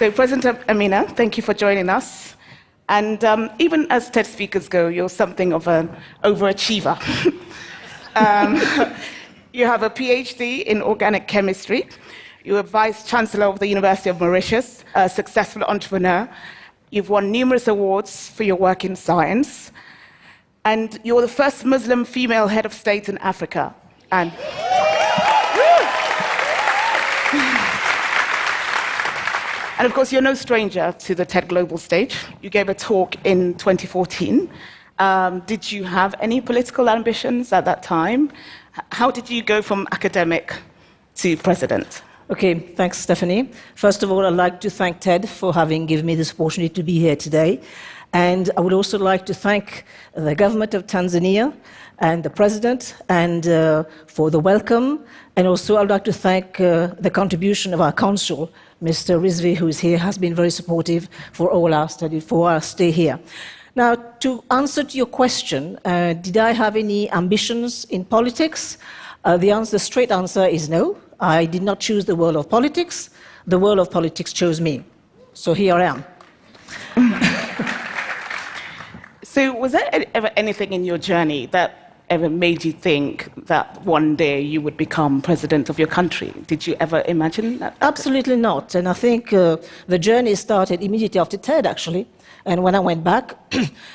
So, President Ameenah, thank you for joining us. And even as TED speakers go, you're something of an overachiever. You have a PhD in organic chemistry. You're Vice Chancellor of the University of Mauritius, a successful entrepreneur. You've won numerous awards for your work in science. And you're the first Muslim female head of state in Africa. And of course, you're no stranger to the TED Global stage. You gave a talk in 2014. Did you have any political ambitions at that time? How did you go from academic to president? Okay, thanks, Stephanie. First of all, I'd like to thank TED for having given me this opportunity to be here today. And I would also like to thank the government of Tanzania and the president and for the welcome. And also I'd like to thank the contribution of our consul, Mr. Rizvi, who is here, has been very supportive for all our study, for our stay here. Now, to answer to your question, did I have any ambitions in politics? The straight answer is no. I did not choose the world of politics. The world of politics chose me. So here I am. So was there ever anything in your journey that ever made you think that one day you would become president of your country? Did you ever imagine that? Absolutely not. And I think the journey started immediately after TED, actually. And when I went back,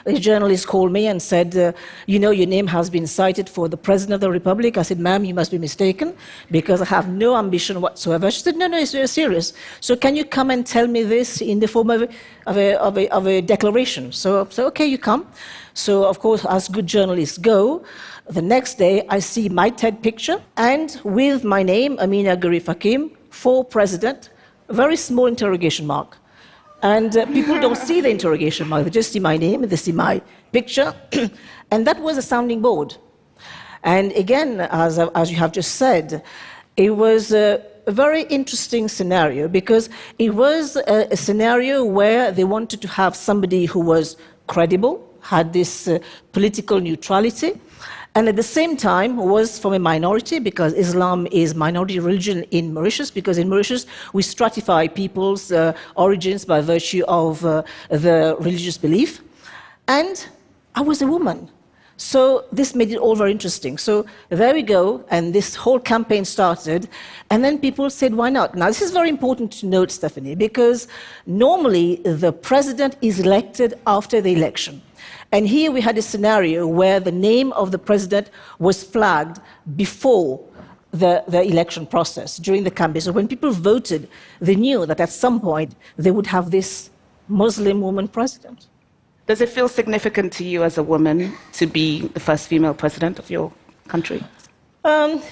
a journalist called me and said, you know, your name has been cited for the President of the Republic. I said, ma'am, you must be mistaken, because I have no ambition whatsoever. She said, no, it's very serious. So can you come and tell me this in the form of a declaration? So okay, you come. So, of course, as good journalists go, the next day I see my TED picture, and with my name, AmeenahGuribFakim, for president, a very small interrogation mark. And people don't see the interrogation mark, they just see my name, and they see my picture. And that was a sounding board. And again, as you have just said, it was a very interesting scenario, because it was a scenario where they wanted to have somebody who was credible, had this political neutrality, and at the same time was from a minority, because Islam is minority religion in Mauritius, because in Mauritius we stratify people's origins by virtue of the religious belief. And I was a woman. So this made it all very interesting. So there we go, and this whole campaign started, and then people said, why not? Now, this is very important to note, Stephanie, because normally the president is elected after the election. And here we had a scenario where the name of the president was flagged before the election process, during the campaign. So when people voted, they knew that at some point they would have this Muslim woman president. Does it feel significant to you as a woman to be the first female president of your country?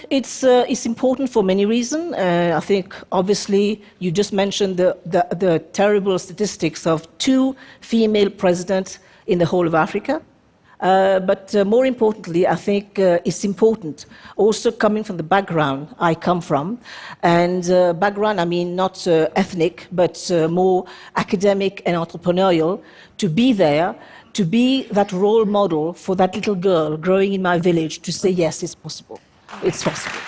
It's important for many reasons. I think, obviously, you just mentioned the terrible statistics of 2 female presidents in the whole of Africa. But more importantly, I think it's important, also coming from the background I come from, and background, I mean not ethnic, but more academic and entrepreneurial, to be there, to be that role model for that little girl growing in my village, to say, yes, it's possible. It's possible.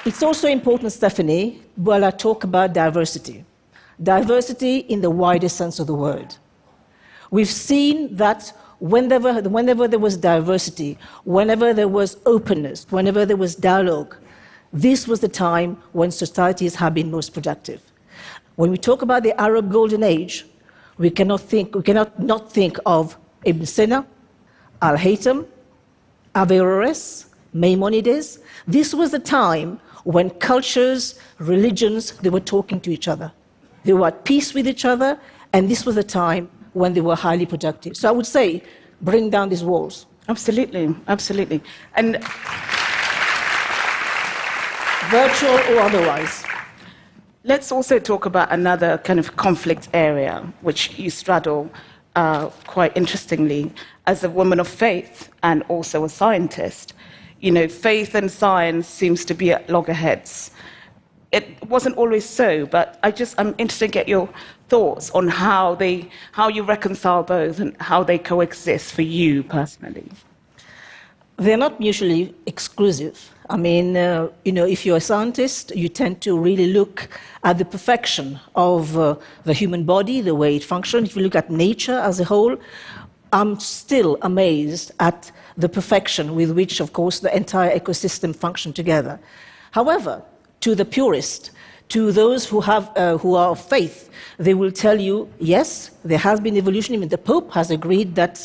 It's also important, Stephanie, while I talk about diversity. Diversity in the widest sense of the word. We've seen that whenever there was diversity, whenever there was openness, whenever there was dialogue, this was the time when societies have been most productive. When we talk about the Arab Golden Age, we cannot not think of Ibn Sina, Al-Haytham, Averroes, Maimonides. This was the time when cultures, religions, they were talking to each other. They were at peace with each other, and this was a time when they were highly productive. So I would say, bring down these walls. Absolutely, absolutely. And virtual or otherwise. Let's also talk about another kind of conflict area, which you straddle quite interestingly as a woman of faith and also a scientist. You know, faith and science seems to be at loggerheads. It wasn't always so, but I'm interested to get your thoughts on how you reconcile both and how they coexist for you personally. They're not mutually exclusive. I mean, if you're a scientist, you tend to really look at the perfection of the human body, the way it functions. If you look at nature as a whole, I'm still amazed at the perfection with which, of course, the entire ecosystem functions together. However, to the purist, to those who are of faith, they will tell you, yes, there has been evolution. Even the Pope has agreed that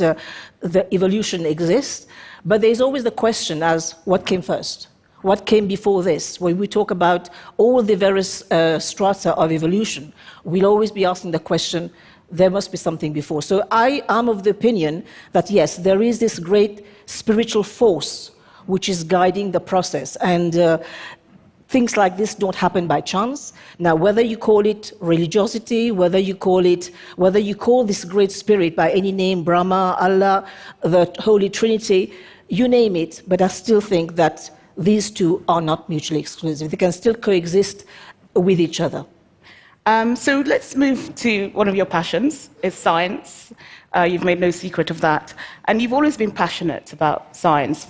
the evolution exists. But there's always the question as what came first? What came before this? When we talk about all the various strata of evolution, we'll always be asking the question, there must be something before. So I am of the opinion that, yes, there is this great spiritual force which is guiding the process. And things like this don't happen by chance. Now, whether you call it religiosity, whether you call this great spirit by any name, Brahma, Allah, the Holy Trinity, you name it, but I still think that these two are not mutually exclusive. They can still coexist with each other. So let's move to one of your passions, is science. You've made no secret of that. And you've always been passionate about science.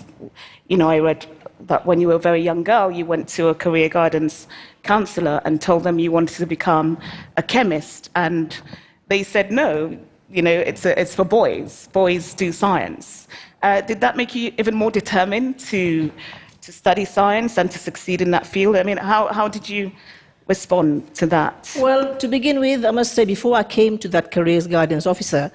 I read that when you were a very young girl, you went to a career guidance counselor and told them you wanted to become a chemist. And they said, no, it's for boys. Boys do science. Did that make you even more determined to study science and to succeed in that field? I mean, how did you respond to that? Well, to begin with, I must say, before I came to that careers guidance officer,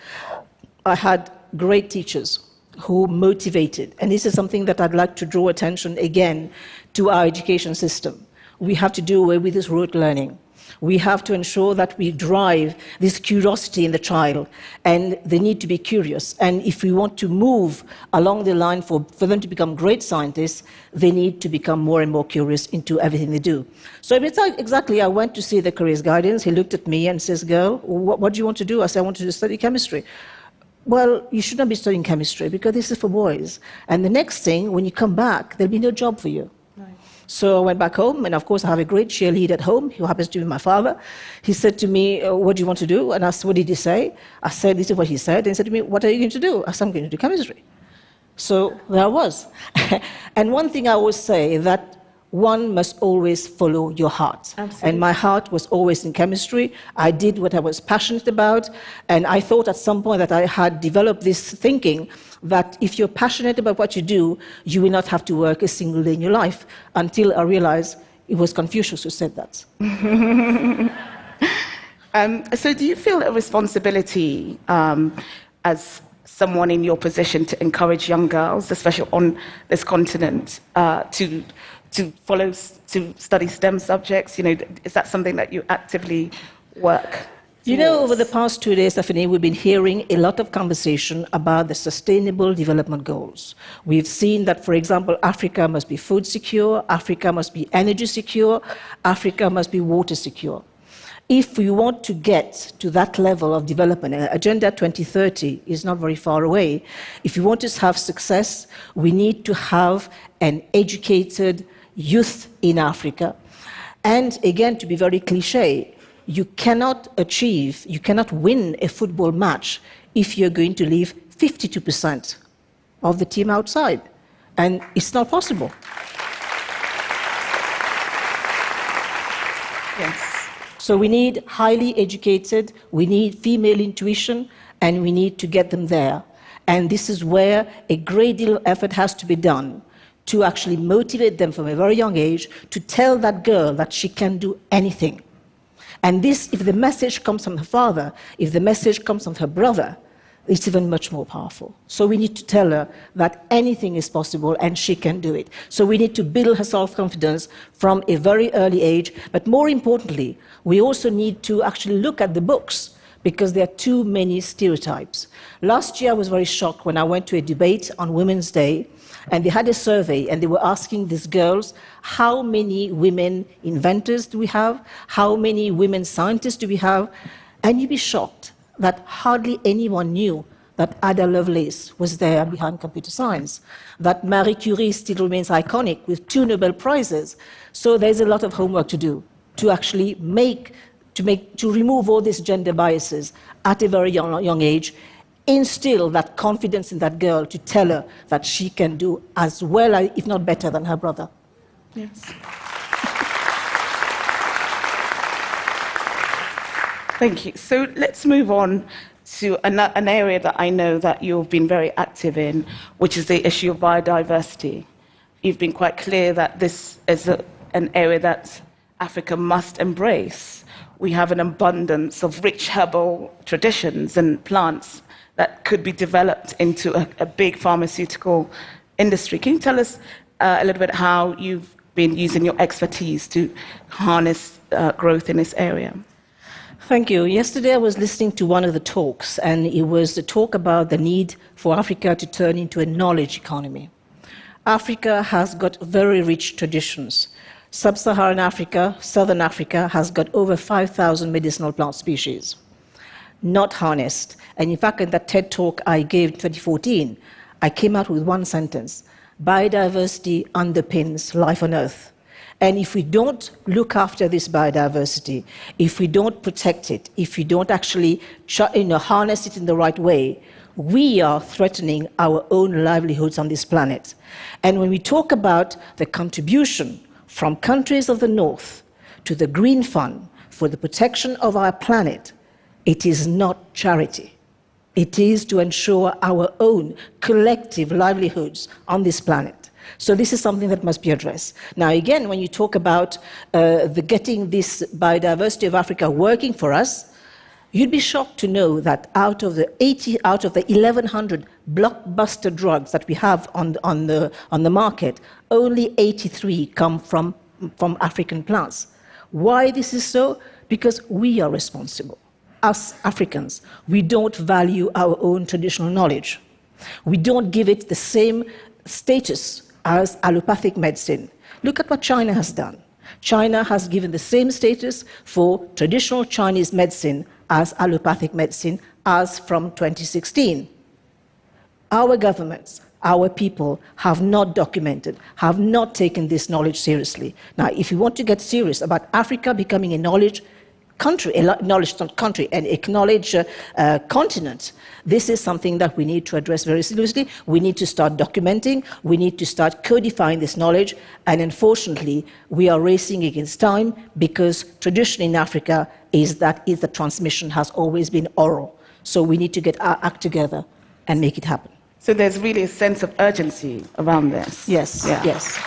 I had great teachers who motivated. And this is something that I'd like to draw attention again to our education system. We have to do away with this rote learning. We have to ensure that we drive this curiosity in the child, and they need to be curious. And if we want to move along the line for them to become great scientists, they need to become more and more curious into everything they do. So exactly, I went to see the careers guidance. He looked at me and says, girl, what do you want to do? I said, I want to study chemistry. Well, you should not be studying chemistry because this is for boys. And the next thing, when you come back, there'll be no job for you. Right. So I went back home, and of course I have a great cheerleader at home, who happens to be my father. He said to me, what do you want to do? And I said, what did he say? I said, this is what he said. And he said to me, what are you going to do? I said, I'm going to do chemistry. So there I was. And one thing I always say is that one must always follow your heart. Absolutely. And my heart was always in chemistry. I did what I was passionate about, and I thought at some point that I had developed this thinking that if you're passionate about what you do, you will not have to work a single day in your life, until I realized it was Confucius who said that. So do you feel a responsibility as someone in your position to encourage young girls, especially on this continent, to study STEM subjects? Is that something that you actively work towards? Over the past 2 days, Stephanie, we've been hearing a lot of conversation about the Sustainable Development Goals. We've seen that, for example, Africa must be food secure, Africa must be energy secure, Africa must be water secure. If we want to get to that level of development, Agenda 2030 is not very far away. If we want to have success, we need to have an educated youth in Africa. And again, to be very cliche, you cannot win a football match if you're going to leave 52% of the team outside. And it's not possible. Yes. So we need highly educated, we need female intuition, and we need to get them there. And this is where a great deal of effort has to be done to actually motivate them from a very young age to tell that girl that she can do anything. And this, if the message comes from her father, if the message comes from her brother, it's even much more powerful. So we need to tell her that anything is possible and she can do it. So we need to build her self-confidence from a very early age. But more importantly, we also need to actually look at the books, because there are too many stereotypes. Last year I was very shocked when I went to a debate on Women's Day, and they had a survey, and they were asking these girls, how many women inventors do we have? How many women scientists do we have? And you'd be shocked that hardly anyone knew that Ada Lovelace was there behind computer science, that Marie Curie still remains iconic with 2 Nobel Prizes. So there's a lot of homework to do to actually to remove all these gender biases at a very young age, instill that confidence in that girl to tell her that she can do as well, if not better, than her brother. Yes. Thank you. So let's move on to an area that I know that you've been very active in, which is the issue of biodiversity. You've been quite clear that this is an area that Africa must embrace. We have an abundance of rich herbal traditions and plants that could be developed into a big pharmaceutical industry. Can you tell us a little bit how you've been using your expertise to harness growth in this area? Thank you. Yesterday I was listening to one of the talks, and it was the talk about the need for Africa to turn into a knowledge economy. Africa has got very rich traditions. Sub-Saharan Africa, Southern Africa, has got over 5,000 medicinal plant species, not harnessed. And in fact, in that TED talk I gave in 2014, I came out with one sentence: biodiversity underpins life on Earth. And if we don't look after this biodiversity, if we don't protect it, if we don't actually harness it in the right way, we are threatening our own livelihoods on this planet. And when we talk about the contribution from countries of the North to the Green Fund for the protection of our planet, it is not charity. It is to ensure our own collective livelihoods on this planet. So this is something that must be addressed. Now, again, when you talk about getting this biodiversity of Africa working for us, you'd be shocked to know that out of the 1,100 blockbuster drugs that we have on the market, only 83 come from African plants. Why this is so? Because we are responsible. Us Africans, we don't value our own traditional knowledge. We don't give it the same status as allopathic medicine. Look at what China has done. China has given the same status for traditional Chinese medicine as allopathic medicine as from 2016. Our governments, our people have not documented, have not taken this knowledge seriously. Now, if you want to get serious about Africa becoming a knowledge country, an acknowledged continent, this is something that we need to address very seriously. We need to start documenting, we need to start codifying this knowledge, and unfortunately, we are racing against time because tradition in Africa is that the transmission has always been oral. So we need to get our act together and make it happen. So there's really a sense of urgency around this. Yes, yeah. Yes.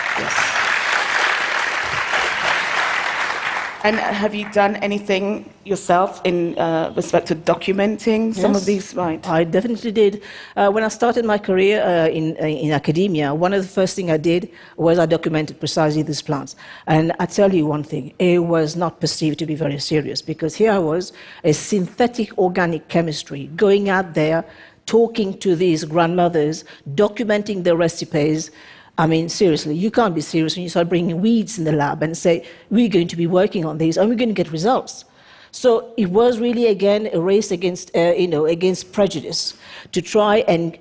And have you done anything yourself in respect to documenting some of these? Right. I definitely did. When I started my career in academia, one of the first things I did was I documented precisely these plants. And I tell you one thing, it was not perceived to be very serious, because here I was, a synthetic organic chemistry, going out there, talking to these grandmothers, documenting their recipes. I mean, seriously, you can't be serious when you start bringing weeds in the lab and say, we're going to be working on these and we're going to get results. So it was really, again, a race against prejudice, to try and,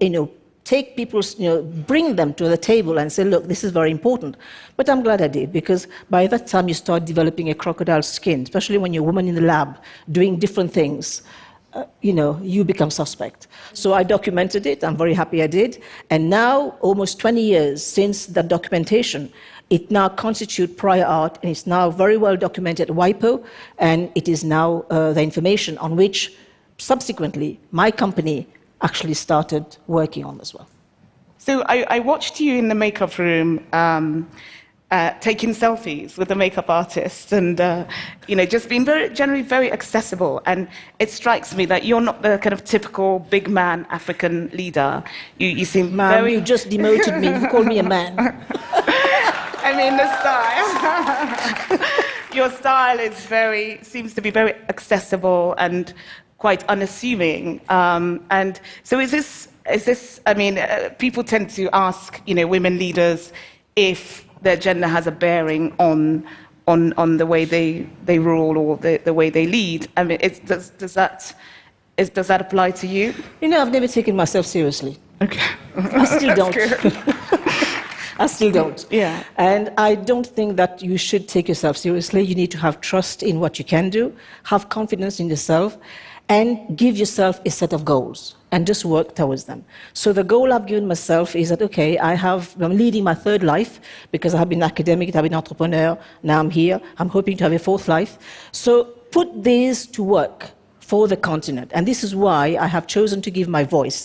take people's, bring them to the table and say, look, this is very important. But I'm glad I did, because by that time you start developing a crocodile skin, especially when you're a woman in the lab doing different things. You become suspect. So I documented it. I'm very happy I did. And now, almost 20 years since that documentation, it now constitutes prior art, and it's now very well documented at WIPO, and it is now the information on which, subsequently, my company actually started working on as well. So I watched you in the makeup room taking selfies with the makeup artist, and just being generally very accessible. And it strikes me that you're not the kind of typical big man African leader. You seem very. You just demoted me. You called me a man. I mean, the style. Your style seems to be very accessible and quite unassuming. And so is this? I mean, people tend to ask, women leaders if their gender has a bearing on the way they rule or the way they lead. I mean, does that apply to you? I've never taken myself seriously. Okay. I still don't. I still don't. Yeah. And I don't think that you should take yourself seriously. You need to have trust in what you can do, have confidence in yourself, and give yourself a set of goals. and just work towards them. So the goal I've given myself is that, okay, I'm leading my third life because I've been academic, I've been entrepreneur, now I'm here. I'm hoping to have a fourth life. So put these to work for the continent. And this is why I have chosen to give my voice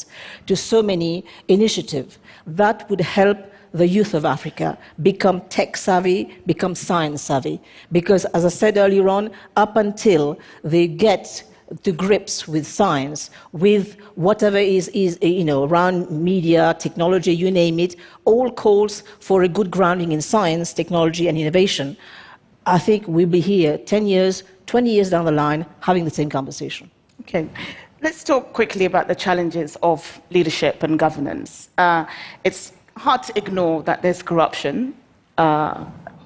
to so many initiatives that would help the youth of Africa become tech-savvy, become science-savvy. Because, as I said earlier on, up until they get to grips with science, with whatever is around media, technology, you name it, all calls for a good grounding in science, technology, and innovation, I think we'll be here 10 years, 20 years down the line, having the same conversation. Okay. Let's talk quickly about the challenges of leadership and governance. It's hard to ignore that there's corruption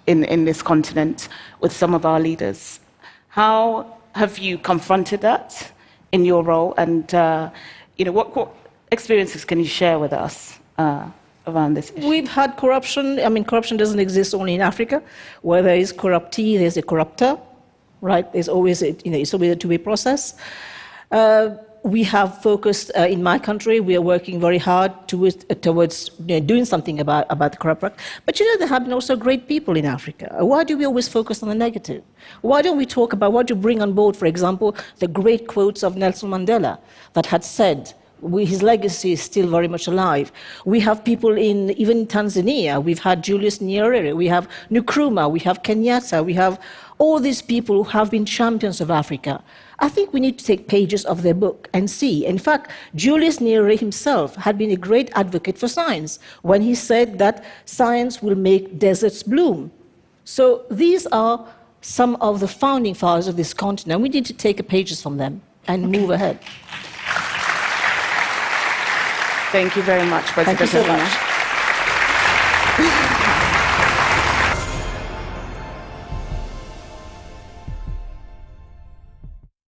in this continent with some of our leaders. How have you confronted that in your role? And what experiences can you share with us around this issue? We've had corruption. I mean, corruption doesn't exist only in Africa. Where there is corruptee, there's a corruptor, right? There's always it's always a two-way process. We have focused in my country. We are working very hard towards doing something about the corrupt. But there have been also great people in Africa. Why do we always focus on the negative? Why don't we talk about what you bring on board, for example, the great quotes of Nelson Mandela that had said, his legacy is still very much alive. We have people even in Tanzania. We've had Julius Nyerere, we have Nkrumah, we have Kenyatta, we have all these people who have been champions of Africa. I think we need to take pages of their book and see. In fact, Julius Nyerere himself had been a great advocate for science when he said that science will make deserts bloom. So these are some of the founding fathers of this continent. We need to take pages from them and move ahead. Thank you very much, President. Thank you so much.